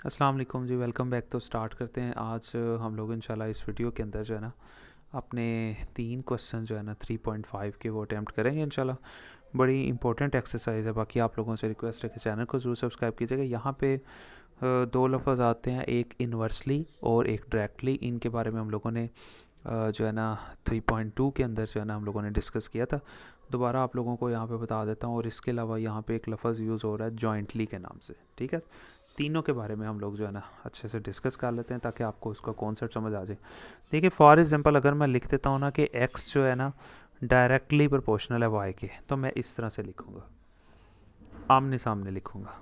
अस्सलाम वालेकुम जी। Welcome back. तो स्टार्ट करते हैं। आज हम लोग इंशाल्लाह इस वीडियो के अंदर जो है ना अपने 3 क्वेश्चन जो है ना 3.5 के वो अटैम्प्ट करेंगे इंशाल्लाह। बड़ी इंपॉर्टेंट एक्सरसाइज है। बाकी आप लोगों से रिक्वेस्ट है कि चैनल को ज़रूर सब्सक्राइब कीजिएगा। यहाँ पे दो लफ्ज़ आते हैं, एक इन्वर्सली और एक डायरेक्टली। इनके बारे में हम लोगों ने जो है ना 3.2 के अंदर जो है ना हम लोगों ने डिस्कस किया था। दोबारा आप लोगों को यहाँ पे बता देता हूँ। और इसके अलावा यहाँ पे एक लफ्ज़ यूज़ हो रहा है जॉइंटली के नाम से। ठीक है, तीनों के बारे में हम लोग जो है ना अच्छे से डिस्कस कर लेते हैं ताकि आपको उसका कॉन्सेप्ट समझ आ जाए। देखिए, फॉर एग्जांपल अगर मैं लिख देता हूँ ना कि x जो है ना डायरेक्टली प्रोपोर्शनल है y के, तो मैं इस तरह से लिखूँगा, आमने सामने लिखूँगा।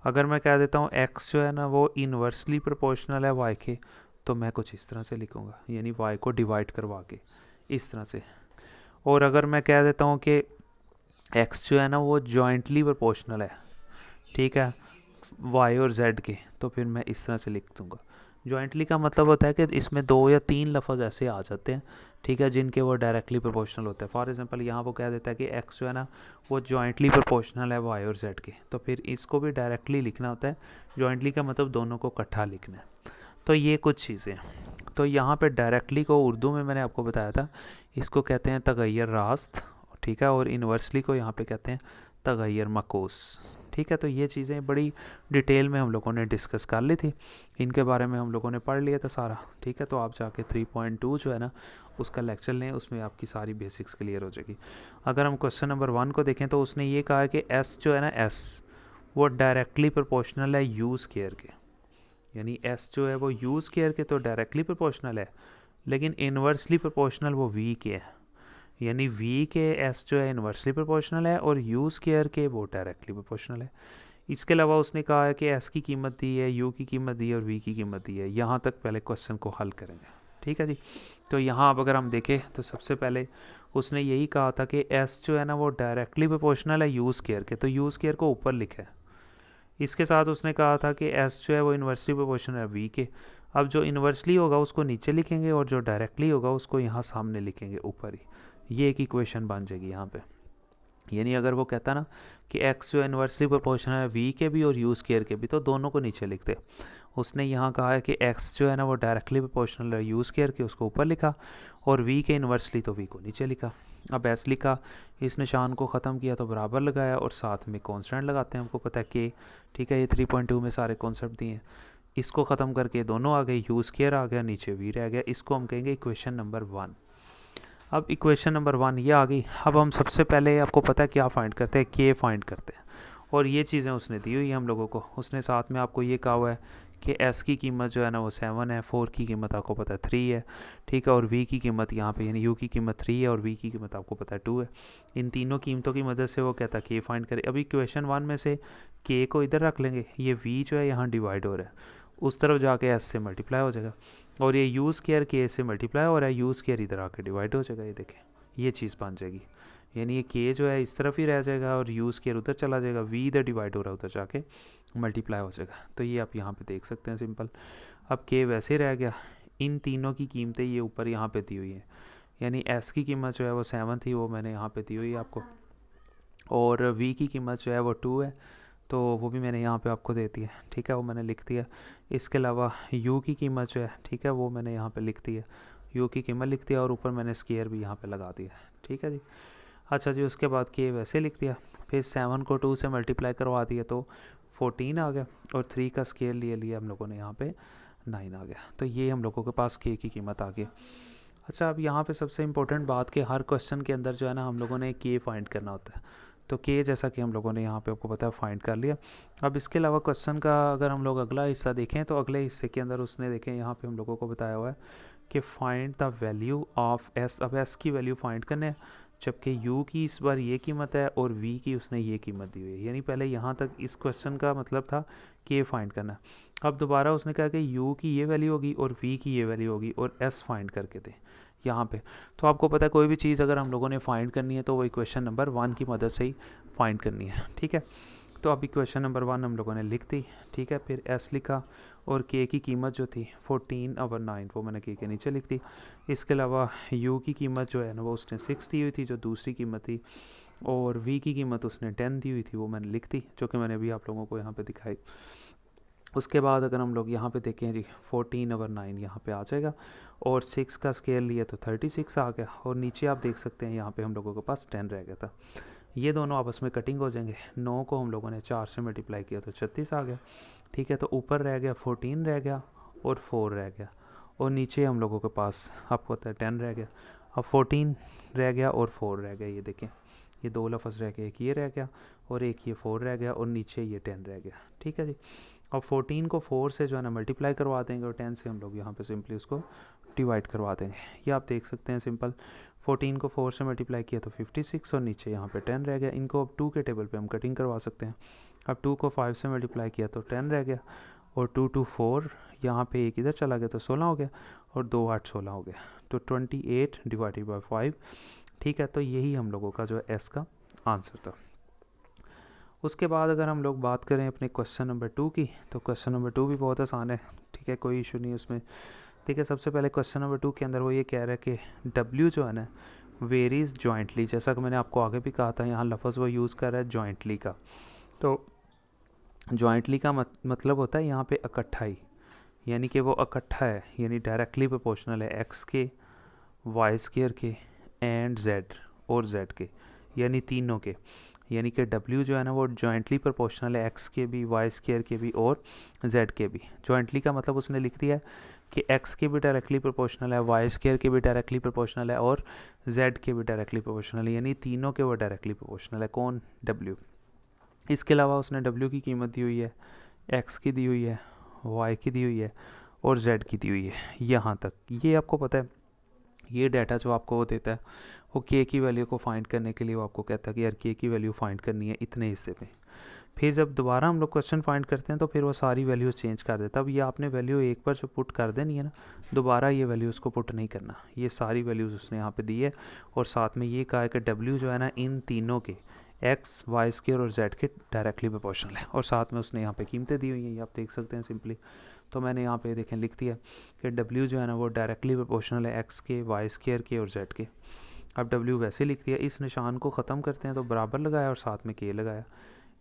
अगर मैं कह देता हूँ x जो है ना वो इन्वर्सली प्रोपोर्शनल है y के, तो मैं कुछ इस तरह से लिखूँगा, यानी y को डिवाइड करवा के इस तरह से। और अगर मैं कह देता हूँ कि x जो है ना वो जॉइंटली प्रोपोर्शनल है, ठीक है, वाई और जेड के, तो फिर मैं इस तरह से लिख दूंगा। जॉइंटली का मतलब होता है कि इसमें 2 या 3 लफ्ज़ ऐसे आ जाते हैं, ठीक है, जिनके वो डायरेक्टली प्रोपोर्शनल होते हैं। फॉर एग्जांपल यहाँ वो कह देता है कि एक्स जो है ना वो जॉइंटली प्रोपोर्शनल है वाई और जेड के, तो फिर इसको भी डायरेक्टली लिखना होता है। जॉइंटली का मतलब दोनों को इकट्ठा लिखना है। तो ये कुछ चीज़ें हैं। तो यहाँ पे डायरेक्टली को उर्दू में मैंने आपको बताया था, इसको कहते हैं तगैर रास्त, ठीक है, और इन्वर्सली को यहाँ पे कहते हैं तगैर मकूस। ठीक है, तो ये चीज़ें बड़ी डिटेल में हम लोगों ने डिस्कस कर ली थी, इनके बारे में हम लोगों ने पढ़ लिया था सारा। ठीक है, तो आप जाके 3.2 जो है ना उसका लेक्चर लें, उसमें आपकी सारी बेसिक्स क्लियर हो जाएगी। अगर हम क्वेश्चन नंबर 1 को देखें तो उसने ये कहा है कि एस जो है ना एस वो डायरेक्टली प्रोपोर्शनल है यू स्क्वायर के, यानी एस जो है वो यू स्क्वायर के तो डायरेक्टली प्रोपोर्शनल है, लेकिन इन्वर्सली प्रोपोर्शनल वो वी के है, यानी वी के एस जो है इन्वर्सली प्रोपोर्शनल है और यू स्क्वायर के वो डायरेक्टली प्रोपोर्शनल है। इसके अलावा उसने कहा है कि एस की कीमत दी है, यू की कीमत दी है और वी की कीमत दी है। यहाँ तक पहले क्वेश्चन को हल करेंगे। ठीक है जी। तो यहाँ अब अगर हम देखें तो सबसे पहले उसने यही कहा था कि एस जो है ना वो डायरेक्टली प्रोपोर्शनल है यू स्क्वायर के, तो यू स्क्वायर को ऊपर लिखा है। इसके साथ उसने कहा था कि एस जो है वो इन्वर्सली प्रोपोर्शनल है वी के। अब जो इन्वर्सली होगा उसको नीचे लिखेंगे और जो डायरेक्टली होगा उसको यहाँ सामने लिखेंगे ऊपर ही। ये एक इक्वेशन बन जाएगी यहाँ पे। यानी अगर वो कहता ना कि एक्स जो इन्वर्सली प्रोपोर्शनल है वी के भी और यू स्क्वायर के भी, तो दोनों को नीचे लिखते। उसने यहाँ कहा है कि एक्स जो है ना वो डायरेक्टली प्रोपोर्शनल है यू स्क्वायर के, उसको ऊपर लिखा, और वी के इन्वर्सली तो वी को नीचे लिखा। अब एस लिखा, इस निशान को ख़त्म किया तो बराबर लगाया और साथ में कॉन्स्टेंट लगाते हैं, हमको पता है के। ठीक है, ये 3.2 में सारे कॉन्सेप्ट दिए हैं। इसको ख़त्म करके दोनों आ गए, यू स्क्वायर आ गया, नीचे वी रह गया। इसको हम कहेंगे इक्वेशन नंबर 1। अब इक्वेशन नंबर 1 ये आ गई। अब हम सबसे पहले आपको पता है क्या फाइंड करते हैं, के फाइंड करते हैं। और ये चीज़ें उसने दी हुई है हम लोगों को। उसने साथ में आपको ये कहा हुआ है कि एस की कीमत जो है ना वो 7 है, 4 की कीमत आपको पता है 3 है, ठीक है, और वी की कीमत यहाँ पे यानी यू की कीमत 3 है और वी की कीमत आपको पता है 2 है। इन तीनों कीमतों की मदद से वो कहता है के फाइंड करे। अभी इक्वेशन 1 में से के को इधर रख लेंगे, ये वी जो है यहाँ डिवाइड हो रहा है, उस तरफ जाके एस से मल्टीप्लाई हो जाएगा, और ये यू स्क्वायर के से मल्टीप्लाई हो रहा है, यू स्क्वायर इधर आके डिवाइड हो जाएगा। ये देखें, ये चीज़ बन जाएगी। यानी ये के जो है इस तरफ ही रह जाएगा और यू स्क्वायर उधर चला जाएगा, वी इधर डिवाइड हो रहा है, उधर जाके मल्टीप्लाई हो जाएगा। तो ये आप यहाँ पे देख सकते हैं सिंपल। अब के वैसे रह गया। इन तीनों की कीमतें ये ऊपर यहाँ पे दी हुई हैं, यानी एस की कीमत जो है वो 7 थी, वो मैंने यहाँ पे दी हुई है आपको, और वी की कीमत जो है वो 2 है, तो वो भी मैंने यहाँ पे आपको देती है। ठीक है, वो मैंने लिख दिया। इसके अलावा यू की कीमत जो है, ठीक है, वो मैंने यहाँ पे लिख दी है, यू की कीमत लिख दिया, और ऊपर मैंने स्केयर भी यहाँ पे लगा दिया। ठीक है जी। अच्छा जी, उसके बाद के वैसे लिख दिया, फिर 7 को 2 से मल्टीप्लाई करवा दिया तो 14 आ गया, और 3 का स्केयर लिए लिया हम लोगों ने, यहाँ पे 9 आ गया। तो ये हम लोगों के पास के की कीमत आ गई। अच्छा, अब यहाँ पे सबसे इम्पोर्टेंट बात कि हर क्वेश्चन के अंदर जो है ना हम लोगों ने के फाइंड करना होता है। तो के जैसा कि हम लोगों ने यहाँ पे आपको पता है फाइंड कर लिया। अब इसके अलावा क्वेश्चन का अगर हम लोग अगला हिस्सा देखें तो अगले हिस्से के अंदर उसने देखें यहाँ पे हम लोगों को बताया हुआ है कि find the value of S. अब एस की वैल्यू फाइंड करने है, जबकि यू की इस बार ये कीमत है और वी की उसने ये कीमत दी हुई है। यानी पहले यहाँ तक इस क्वेश्चन का मतलब था कि ये फाइंड करना है। अब दोबारा उसने कहा कि यू की ये वैल्यू होगी और वी की ये वैल्यू होगी और एस फाइंड करके दे यहाँ पे। तो आपको पता है कोई भी चीज़ अगर हम लोगों ने फाइंड करनी है तो वो इक्वेशन नंबर 1 की मदद से ही फाइंड करनी है। ठीक है, तो अब इक्वेशन नंबर 1 हम लोगों ने लिख दी। ठीक है, फिर एस लिखा, और के की कीमत जो थी 14/9 वो मैंने के नीचे लिख दी। इसके अलावा यू की कीमत जो है ना वो उसने 6 दी हुई थी, जो दूसरी कीमत थी, और वी की कीमत उसने 10 दी हुई थी, वो मैंने लिख दी, जो कि मैंने अभी आप लोगों को यहाँ पे दिखाई। उसके बाद अगर हम लोग यहाँ पे देखें जी 14/9 यहाँ पे आ जाएगा, और 6 का स्केयर लिया तो 36 आ गया, और नीचे आप देख सकते हैं यहाँ पे हम लोगों के पास 10 रह गया था। ये दोनों आपस में कटिंग हो जाएंगे। 9 को हम लोगों ने 4 से मल्टीप्लाई किया तो 36 आ गया, ठीक है। तो ऊपर रह गया 14 रह गया और 4 रह गया, और नीचे हम लोगों के पास आपको पता है 10 रह गया। अब 14 रह गया और 4 रह गया, ये देखें ये दो लफ्ज़ रह गए, एक ये रह गया और एक ये 4 रह गया, और नीचे ये 10 रह गया, ठीक है जी। अब 14 को 4 से जो है ना मल्टीप्लाई करवा देंगे, और 10 से हम लोग यहाँ पे सिंपली उसको डिवाइड करवा देंगे। ये आप देख सकते हैं सिंपल। 14 को 4 से मल्टीप्लाई किया तो 56, और नीचे यहाँ पे 10 रह गया। इनको अब 2 के टेबल पे हम कटिंग करवा सकते हैं। अब 2 को 5 से मल्टीप्लाई किया तो 10 रह गया, और 2 2 4, यहाँ पे एक इधर चला गया तो 16 हो गया, और 2 8 16 हो गया, तो 28 डिवाइडेड बाई 5, ठीक है। तो यही हम लोगों का जो एस का आंसर था। उसके बाद अगर हम लोग बात करें अपने क्वेश्चन नंबर 2 की, तो क्वेश्चन नंबर 2 भी बहुत आसान है, ठीक है, कोई इशू नहीं उसमें, ठीक है। सबसे पहले क्वेश्चन नंबर 2 के अंदर वो ये कह रहा है कि W जो है ना वेरीज जॉइंटली, जैसा कि मैंने आपको आगे भी कहा था, यहाँ लफ्ज़ वो यूज़ कर रहा है जॉइंटली का। तो जॉइंटली का मतलब होता है यहाँ पे इकट्ठाई, यानी कि वो इकट्ठा है, यानी डायरेक्टली प्रोपोर्शनल है एक्स के, वाई स्केयर के एंड जेड और जेड के, यानी तीनों के। यानी कि W जो है ना वो जॉइंटली प्रोपोर्शनल है एक्स के भी, वाई स्केयर के भी और जेड के भी। जॉइंटली का मतलब उसने लिख दिया है कि एक्स के भी डायरेक्टली प्रोपोर्शनल है, वाई स्केयर के भी डायरेक्टली प्रोपोर्शनल है और जेड के भी डायरेक्टली प्रोपोर्शनल है, यानी तीनों के वो डायरेक्टली प्रोपोर्शनल है। कौन? W। इसके अलावा उसने W की कीमत दी हुई है, एक्स की दी हुई है, वाई की दी हुई है और जेड की दी हुई है। यहाँ तक ये आपको पता है। ये डाटा जो आपको वो देता है, वो के की वैल्यू को फाइंड करने के लिए वो आपको कहता है कि यार के की वैल्यू फाइंड करनी है इतने हिस्से में। फिर जब दोबारा हम लोग क्वेश्चन फाइंड करते हैं तो फिर वो सारी वैल्यूज चेंज कर देता है। अब ये आपने वैल्यू एक बार जो पुट कर देनी है ना, दोबारा ये वैल्यूज़ को पुट नहीं करना। ये सारी वैल्यूज़ उसने यहाँ पे दी है, और साथ में ये कहा है कि W जो है ना इन तीनों के एक्स, वाई स्केयर और जेड के डायरेक्टली प्रोपोर्शनल है, और साथ में उसने यहाँ पे कीमतें दी हुई हैं, ये आप देख सकते हैं सिंपली। तो मैंने यहाँ पे देखें लिख दिया कि W जो है ना वो डायरेक्टली प्रोपोर्शनल है एक्स के, वाई स्केयर के और जेड के। अब W वैसे लिख दिया, इस निशान को ख़त्म करते हैं तो बराबर लगाया और साथ में के लगाया,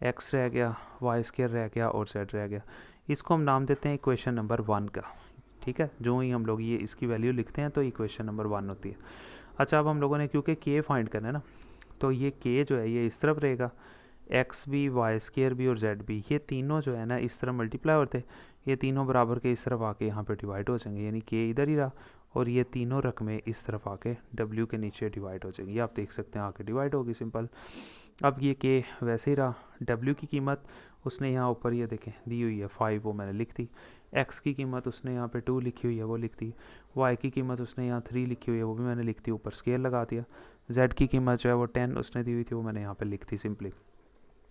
एक्स रह गया, वाई स्केयर रह गया और जेड रह गया। इसको हम नाम देते हैं इक्वेशन नंबर 1 का, ठीक है। जो ही हम लोग ये इसकी वैल्यू लिखते हैं तो इक्वेशन नंबर 1 होती है। अच्छा, अब हम लोगों ने क्योंकि के फाइंड करना है ना, तो ये के जो है ये इस तरफ रहेगा, एक्स भी, वाई स्केयर भी और जेड भी, ये तीनों जो है ना इस तरफ मल्टीप्लाई होते, ये तीनों बराबर के इस तरफ आके यहाँ पे डिवाइड हो जाएंगे, यानी के इधर ही रहा और ये तीनों रकमें इस तरफ आके W के नीचे डिवाइड हो जाएंगी। ये आप देख सकते हैं आके डिवाइड होगी सिंपल। अब ये के वैसे ही रहा, W की कीमत उसने यहाँ ऊपर ये देखें दी हुई है 5, वो मैंने लिख दी। एक्स की कीमत उसने यहाँ पे 2 लिखी हुई है, वो लिख दी। वाई की कीमत उसने यहाँ 3 लिखी हुई है, वो भी मैंने लिख दी, ऊपर स्केल लगा दिया। जेड की कीमत जो है वो 10 उसने दी हुई थी, वो मैंने यहाँ पे लिख दी सिंपली।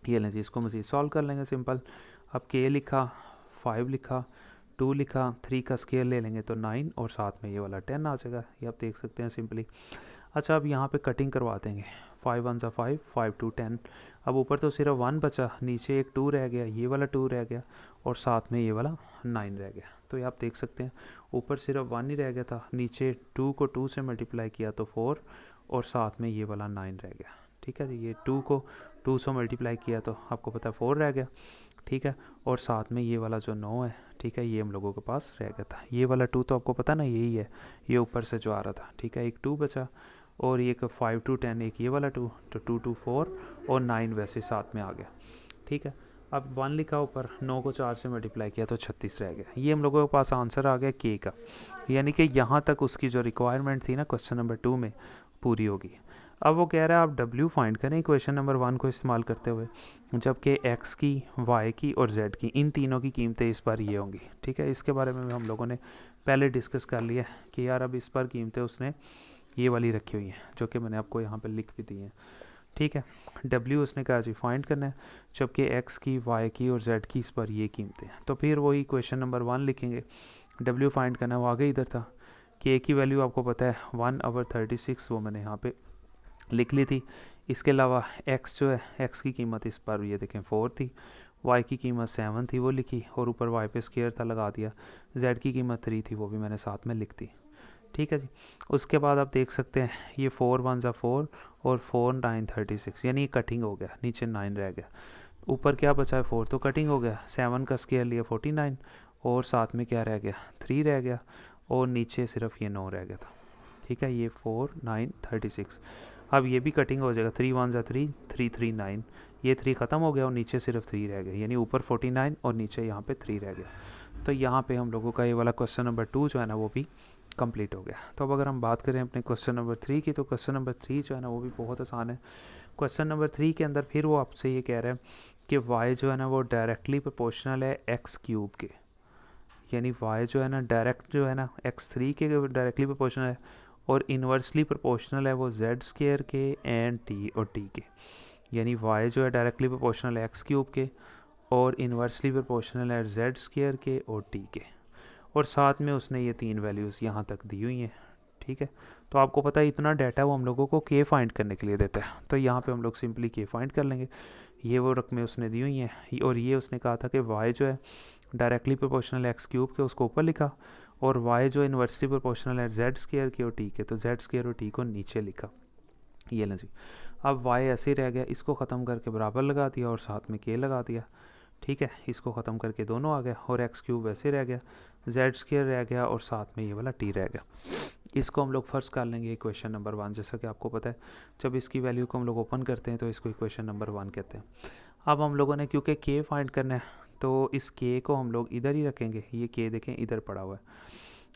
ये लें जी, इसको मज़ीद सॉल्व कर लेंगे सिंपल। अब के लिखा, 5 लिखा, 2 लिखा, 3 का स्केल ले लेंगे तो 9 और साथ में ये वाला 10 आ जाएगा, ये आप देख सकते हैं सिंपली। अच्छा, अब यहाँ पे कटिंग करवा देंगे, 5 1 5, 5 2 10। अब ऊपर तो सिर्फ 1 बचा, नीचे एक 2 रह गया, ये वाला 2 रह गया और साथ में ये वाला 9 रह गया। तो ये आप देख सकते हैं ऊपर सिर्फ 1 ही रह गया था, नीचे 2 को 2 से मल्टीप्लाई किया तो 4 और साथ में ये वाला 9 रह गया, ठीक है जी। ये 2 को 2 से मल्टीप्लाई किया तो आपको पता है 4 रह गया, ठीक है, और साथ में ये वाला जो 9 है, ठीक है, ये हम लोगों के पास रह गया था। ये वाला 2 तो आपको पता ना यही है, ये ऊपर से जो आ रहा था, ठीक है। एक 2 बचा और एक 5 2 10, एक ये वाला 2, तो 2 2 4 और 9 वैसे साथ में आ गया, ठीक है। अब 1 लिखा ऊपर, 9 को 4 से मल्टीप्लाई किया तो 36 रह गया। ये हम लोगों के पास आंसर आ गया के का, यानी कि यहाँ तक उसकी जो रिक्वायरमेंट थी ना क्वेश्चन नंबर 2 में पूरी होगी। अब वो कह रहा है आप W फाइंड करें क्वेश्चन नंबर 1 को इस्तेमाल करते हुए, जबकि X की, Y की और Z की, इन तीनों की कीमतें इस बार ये होंगी, ठीक है। इसके बारे में हम लोगों ने पहले डिस्कस कर लिया कि यार अब इस बार कीमतें उसने ये वाली रखी हुई हैं, जो कि मैंने आपको यहाँ पे लिख भी दी हैं, ठीक है। W उसने कहा जी फाइंड करना है, जबकि X की, Y की और Z की इस बार ये कीमतें हैं। तो फिर वही क्वेश्चन नंबर 1 लिखेंगे, W फाइंड करना है, वो आगे इधर था कि A की वैल्यू आपको पता है 1/36, वो मैंने यहाँ पे लिख ली थी। इसके अलावा x जो है, x की कीमत इस बार ये देखें 4 थी, y की कीमत 7 थी, वो लिखी, और ऊपर y पे स्केयर था लगा दिया। z की कीमत 3 थी, वो भी मैंने साथ में लिख दी, ठीक है जी। उसके बाद आप देख सकते हैं ये 4 1 4 और 4 9 36, यानी कटिंग हो गया, नीचे 9 रह गया। ऊपर क्या बचा है 4, तो कटिंग हो गया। 7 का स्क्वायर लिया 49 और साथ में क्या रह गया 3 रह गया और नीचे सिर्फ ये 9 रह गया था। ठीक है, ये 4 9 36। अब ये भी कटिंग हो जाएगा, 3 1 3 3 3 9, ये 3 ख़त्म हो गया और नीचे सिर्फ 3 रह गया, यानी ऊपर 49 और नीचे यहाँ पे 3 रह गया। तो यहाँ पे हम लोगों का ये वाला क्वेश्चन नंबर 2 जो है ना वो भी कंप्लीट हो गया। तो अब अगर हम बात करें अपने क्वेश्चन नंबर 3 की, तो क्वेश्चन नंबर 3 जो है ना वो भी बहुत आसान है। क्वेश्चन नंबर 3 के अंदर फिर वो आपसे ये कह रहा है कि y जो है ना वो डायरेक्टली प्रोपोर्शनल है x क्यूब के, यानी y जो है ना डायरेक्ट जो है ना x3 के डायरेक्टली प्रोपोर्शनल है और इन्वर्सली प्रोपोर्शनल है वो z स्क्वायर के एंड t और t के, यानी y जो है डायरेक्टली प्रोपोर्शनल है x क्यूब के और इन्वर्सली प्रोपोर्शनल है z स्क्वायर के और t के, और साथ में उसने ये 3 वैल्यूज़ यहाँ तक दी हुई हैं। ठीक है, तो आपको पता है इतना डाटा वो हम लोगों को के फाइंड करने के लिए देता है, तो यहाँ पे हम लोग सिंपली के फाइंड कर लेंगे। ये वो रकमें उसने दी हुई हैं और ये उसने कहा था कि y जो है डायरेक्टली प्रोपोर्शनल x क्यूब के, उसको ऊपर लिखा, और y जो इन्वर्सली प्रोपोर्शनल है z स्क्वायर के और t के, तो z स्क्वायर और t को नीचे लिखा। ये ना जी, अब y ऐसे ही रह गया, इसको ख़त्म करके बराबर लगा दिया और साथ में k लगा दिया। ठीक है, इसको ख़त्म करके दोनों आ गया और एक्स क्यूब वैसे रह गया, जेड स्क्वायर रह गया और साथ में ये वाला टी रह गया। इसको हम लोग फर्स्ट कर लेंगे इक्वेशन नंबर 1, जैसा कि आपको पता है जब इसकी वैल्यू को हम लोग ओपन करते हैं तो इसको इक्वेशन नंबर 1 कहते हैं। अब हम लोगों ने क्योंकि के फाइंड करना है तो इस के को हम लोग इधर ही रखेंगे, ये के देखें इधर पड़ा हुआ है।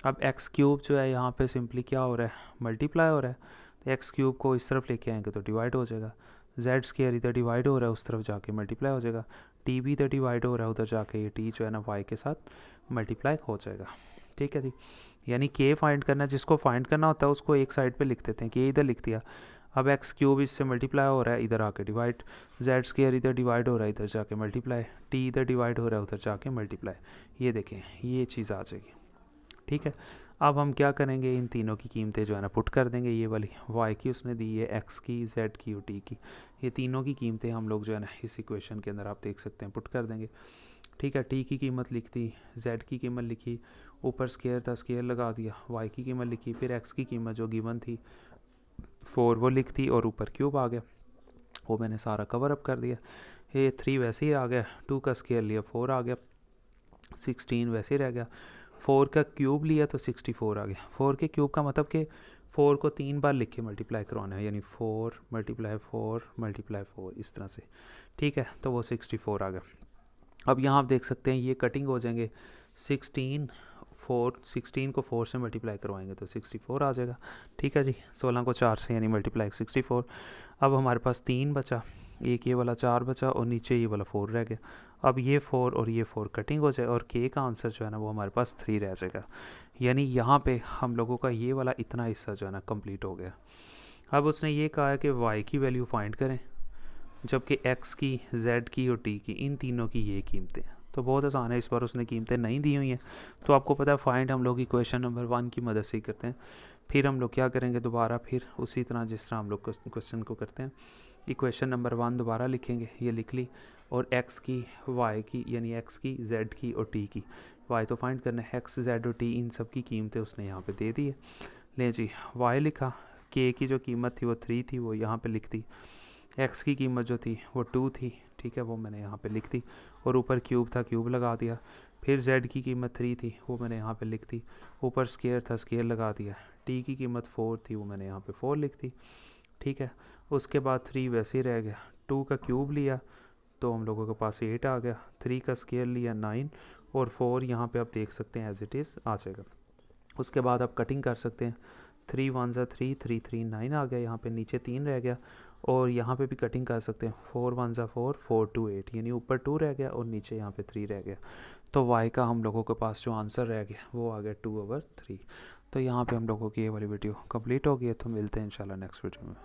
अब एक्स क्यूब जो है यहाँ पे सिंपली क्या हो रहा है मल्टीप्लाई हो रहा है, तो एक्स क्यूब को इस तरफ लेके आएंगे तो डिवाइड हो जाएगा, जेड स्क्वायर इधर डिवाइड हो रहा है उस तरफ जाके मल्टीप्लाई हो जाएगा, टी भी इधर डिवाइड हो रहा है उधर जाके ये टी जो है ना वाई के साथ मल्टीप्लाई हो जाएगा। ठीक है जी, यानी के फाइंड करना है, जिसको फाइंड करना होता है उसको एक साइड पे लिख देते हैं, के इधर लिख दिया। अब एक्स क्यूब इससे मल्टीप्लाई हो रहा है इधर आके डिवाइड, जेड स्क्वायर इधर डिवाइड हो रहा है इधर जाके मल्टीप्लाई, टी इधर डिवाइड हो रहा है उधर जाके मल्टीप्लाई, ये देखें ये चीज़ आ जाएगी। ठीक है, अब हम क्या करेंगे इन तीनों की कीमतें जो है ना पुट कर देंगे, ये वाली y की उसने दी है, x की, z की और t की, ये तीनों की कीमतें हम लोग जो है ना इस इक्वेशन के अंदर आप देख सकते हैं पुट कर देंगे। ठीक है, t की कीमत लिख दी, z की कीमत लिखी, ऊपर स्क्वायर था स्क्वायर लगा दिया, y की कीमत लिखी, फिर x की कीमत जो गिवन थी 4 वो लिख दी और ऊपर क्यूब आ गया, वो मैंने सारा कवर अप कर दिया। ये 3 वैसे ही आ गया, 2 का स्क्वायर लिया 4 आ गया, 16 वैसे ही रह गया, 4 का क्यूब लिया तो 64 आ गया। 4 के क्यूब का मतलब कि 4 को 3 बार लिख के मल्टीप्लाई करवाना है, यानी 4 मल्टीप्लाई 4 मल्टीप्लाई 4 इस तरह से। ठीक है, तो वो 64 आ गया। अब यहाँ आप देख सकते हैं ये कटिंग हो जाएंगे, 16 को 4 से मल्टीप्लाई करवाएंगे तो 64 आ जाएगा। ठीक है जी, 16 को 4 से यानी मल्टीप्लाई 64। अब हमारे पास 3 बचा, एक ये वाला 4 बचा और नीचे ये वाला 4 रह गया। अब ये 4 और ये 4 कटिंग हो जाए और के का आंसर जो है ना वो हमारे पास 3 रह जाएगा, यानी यहाँ पे हम लोगों का ये वाला इतना हिस्सा जो है ना कंप्लीट हो गया। अब उसने ये कहा है कि y की वैल्यू फाइंड करें, जबकि x की, z की और t की, इन तीनों की ये कीमतें, तो बहुत आसान है। इस बार उसने कीमतें नहीं दी हुई हैं, तो आपको पता है फाइंड हम लोग इक्वेशन नंबर 1 की मदद से ही करते हैं। फिर हम लोग क्या करेंगे दोबारा, फिर उसी तरह जिस तरह हम लोग क्वेश्चन को करते हैं, इक्वेशन नंबर 1 दोबारा लिखेंगे, ये लिख ली, और x की, y की, यानी x की, z की और t की, y तो फाइंड करना है, x, z और t इन सब की कीमतें उसने यहाँ पे दे दी है। ले जी, y लिखा, k की जो कीमत थी वो 3 थी वो यहाँ पे लिख दी, x की कीमत जो थी वो 2 थी, ठीक है, वो मैंने यहाँ पे लिख दी, और ऊपर क्यूब था क्यूब लगा दिया। फिर z की कीमत 3 थी वो मैंने यहाँ पे लिख दी, ऊपर स्क्वायर था स्क्वायर लगा दिया। t की कीमत 4 थी वो मैंने यहाँ पे 4 लिख दी। ठीक है, उसके बाद 3 वैसे ही रह गया, 2 का क्यूब लिया तो हम लोगों के पास 8 आ गया, 3 का स्क्वायर लिया 9 और 4 यहाँ पे आप देख सकते हैं एज इट इज़ आ जाएगा। उसके बाद आप कटिंग कर सकते हैं, 3 1 3 3 3 9 आ गया, यहाँ पे नीचे 3 रह गया, और यहाँ पे भी कटिंग कर सकते हैं, 4 1 4 4 2 8, यानी ऊपर 2 रह गया और नीचे यहाँ पे 3 रह गया। तो y का हम लोगों के पास जो आंसर रह गया वो आ गया 2/3। तो यहाँ पे हम लोगों की ये वाली वीडियो कंप्लीट हो गई है, तो मिलते हैं इंशाल्लाह नेक्स्ट वीडियो में।